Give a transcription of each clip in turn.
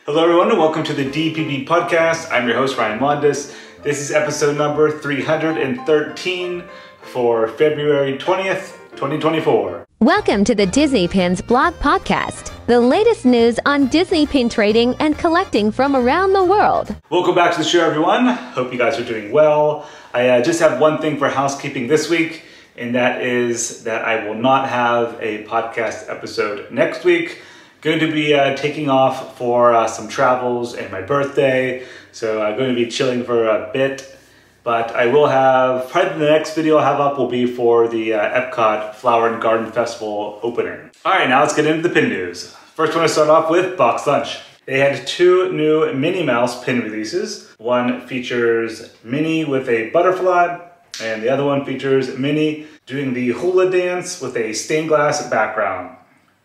Hello everyone and welcome to the DPB podcast. I'm your host Ryan Mondes. This is episode number 313 for February 20th, 2024. Welcome to the Disney Pins blog podcast, the latest news on Disney pin trading and collecting from around the world. Welcome back to the show everyone. Hope you guys are doing well. I just have one thing for housekeeping this week, and that is that I will not have a podcast episode next week. Going to be taking off for some travels and my birthday, so I'm going to be chilling for a bit. But I will have, probably the next video I'll have up will be for the Epcot Flower and Garden Festival opening. All right, now let's get into the pin news. First, I want to start off with Box Lunch. They had two new Minnie Mouse pin releases. One features Minnie with a butterfly, and the other one features Minnie doing the hula dance with a stained glass background.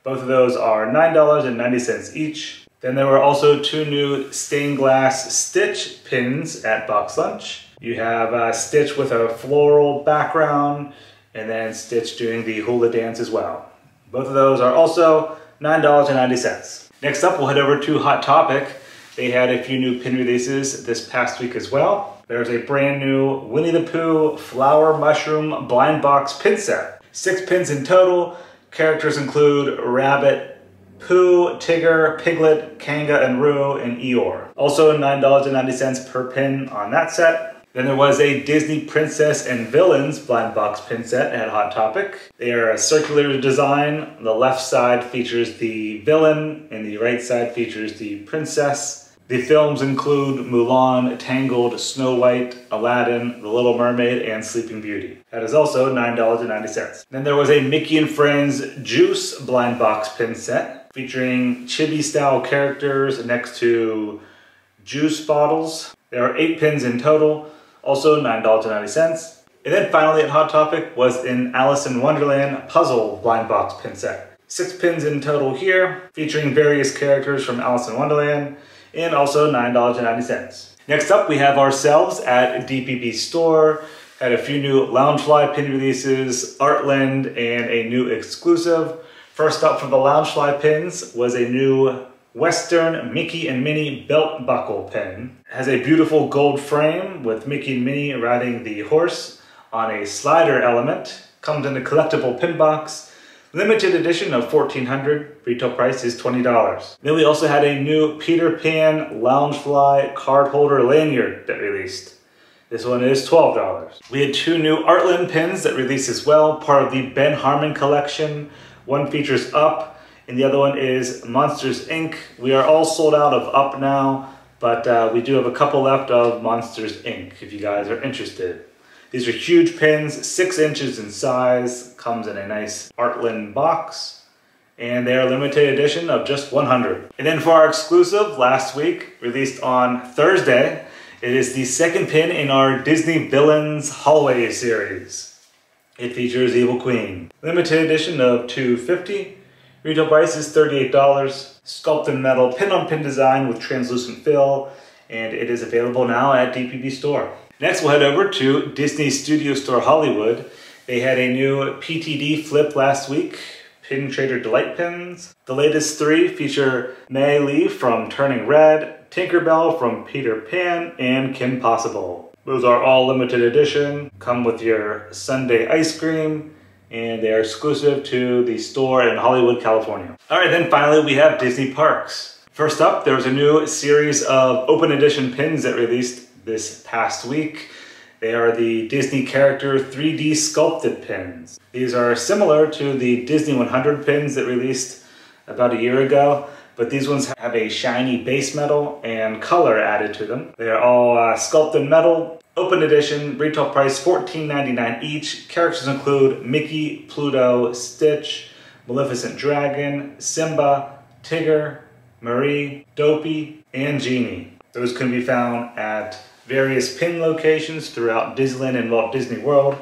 Both of those are $9.90 each. Then there were also two new stained glass Stitch pins at Box Lunch. You have Stitch with a floral background, and then Stitch doing the hula dance as well. Both of those are also $9.90. Next up, we'll head over to Hot Topic. They had a few new pin releases this past week as well. There's a brand new Winnie the Pooh Flower Mushroom Blind Box pin set. 6 pins in total. Characters include Rabbit, Pooh, Tigger, Piglet, Kanga, and Roo, and Eeyore. Also $9.90 per pin on that set. Then there was a Disney Princess and Villains blind box pin set at Hot Topic. They are a circular design. The left side features the villain, and the right side features the princess. The films include Mulan, Tangled, Snow White, Aladdin, The Little Mermaid, and Sleeping Beauty. That is also $9.90. Then there was a Mickey and Friends Juice blind box pin set featuring chibi-style characters next to juice bottles. There are 8 pins in total, also $9.90. And then finally at Hot Topic was an Alice in Wonderland puzzle blind box pin set. 6 pins in total here, featuring various characters from Alice in Wonderland, and also $9.90. Next up, we have ourselves at DPB Store. Had a few new Loungefly pin releases, ArtLand, and a new exclusive. First up for the Loungefly pins was a new Western Mickey and Minnie belt buckle pin. It has a beautiful gold frame with Mickey and Minnie riding the horse on a slider element. Comes in a collectible pin box. Limited edition of 1,400, retail price is $20. Then we also had a new Peter Pan Loungefly card holder lanyard that released. This one is $12. We had 2 new ArtLand pins that released as well, part of the Ben Harmon collection. One features Up, and the other one is Monsters Inc. We are all sold out of Up now, but we do have a couple left of Monsters Inc. if you guys are interested. These are huge pins, 6 inches in size, comes in a nice ArtLand box, and they are limited edition of just 100. And then for our exclusive last week, released on Thursday, it is the second pin in our Disney Villains Hallway series. It features Evil Queen. Limited edition of $250, retail price is $38, sculpted metal pin-on-pin design with translucent fill, and it is available now at DPB Store. Next, we'll head over to Disney Studio Store Hollywood. They had a new PTD flip last week, Pin Trader Delight pins. The latest 3 feature Mei Lee from Turning Red, Tinkerbell from Peter Pan, and Kim Possible. Those are all limited edition, come with your sundae ice cream, and they are exclusive to the store in Hollywood, California. All right, then finally we have Disney Parks. First up, there was a new series of open edition pins that released this past week. They are the Disney character 3D sculpted pins. These are similar to the Disney 100 pins that released about a year ago, but these ones have a shiny base metal and color added to them. They are all sculpted metal, open edition, retail price $14.99 each. Characters include Mickey, Pluto, Stitch, Maleficent Dragon, Simba, Tigger, Marie, Dopey, and Genie. Those can be found at various pin locations throughout Disneyland and Walt Disney World.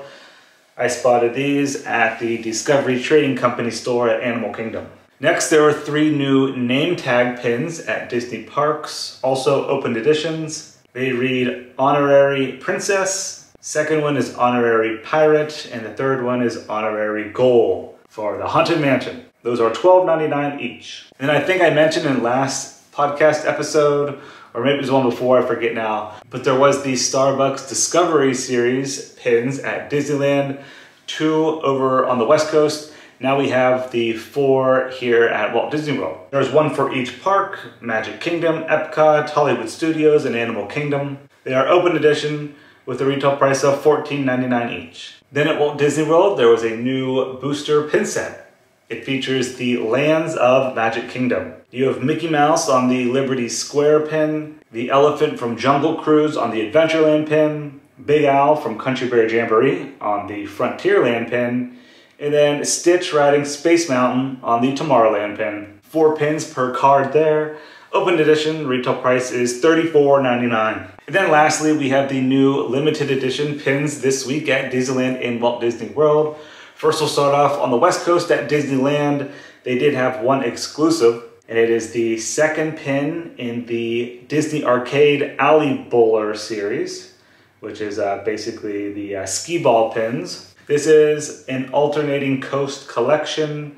I spotted these at the Discovery Trading Company store at Animal Kingdom. Next, there are 3 new name tag pins at Disney Parks, also open editions. They read Honorary Princess, second one is Honorary Pirate, and the third one is Honorary Goal for the Haunted Mansion. Those are $12.99 each. And I think I mentioned in last podcast episode, or maybe it was one before, I forget now. But there was the Starbucks Discovery Series pins at Disneyland, 2 over on the West Coast. Now we have the 4 here at Walt Disney World. There's 1 for each park: Magic Kingdom, Epcot, Hollywood Studios, and Animal Kingdom. They are open edition with a retail price of $14.99 each. Then at Walt Disney World, there was a new booster pin set. It features the Lands of Magic Kingdom. You have Mickey Mouse on the Liberty Square pin, the Elephant from Jungle Cruise on the Adventureland pin, Big Al from Country Bear Jamboree on the Frontierland pin, and then Stitch riding Space Mountain on the Tomorrowland pin. 4 pins per card there. Open edition, retail price is $34.99. And then lastly, we have the new limited edition pins this week at Disneyland and Walt Disney World. First, we'll start off on the West Coast at Disneyland. They did have 1 exclusive, and it is the 2nd pin in the Disney Arcade Alley Bowler series, which is basically the skee ball pins. This is an alternating coast collection.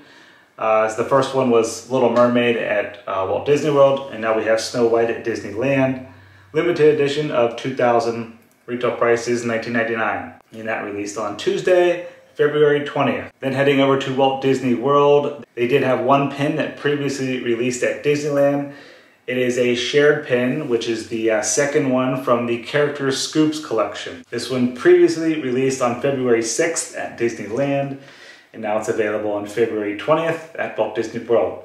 The first one was Little Mermaid at Walt Disney World, and now we have Snow White at Disneyland. Limited edition of 2,000, retail price is $19.99, and that released on Tuesday, February 20th. Then heading over to Walt Disney World, they did have 1 pin that previously released at Disneyland. It is a shared pin, which is the 2nd one from the Character Scoops collection. This one previously released on February 6th at Disneyland, and now it's available on February 20th at Walt Disney World.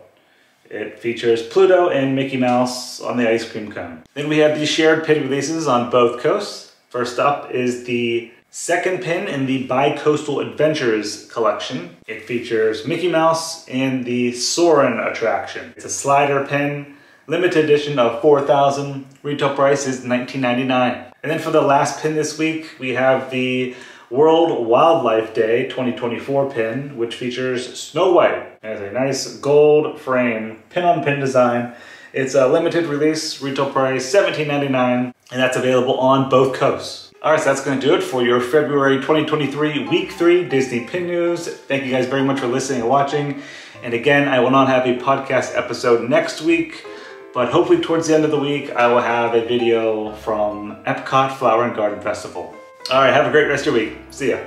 It features Pluto and Mickey Mouse on the ice cream cone. Then we have the shared pin releases on both coasts. First up is the 2nd pin in the Bi-Coastal Adventures collection. It features Mickey Mouse and the Soarin' attraction. It's a slider pin, limited edition of 4,000, retail price is $19.99. And then for the last pin this week, we have the World Wildlife Day 2024 pin, which features Snow White. It has a nice gold frame, pin-on-pin design. It's a limited release, retail price $17.99, and that's available on both coasts. Alright, so that's going to do it for your February 2023 Week 3 Disney Pin News. Thank you guys very much for listening and watching. And again, I will not have a podcast episode next week, but hopefully towards the end of the week, I will have a video from Epcot Flower and Garden Festival. Alright, have a great rest of your week. See ya.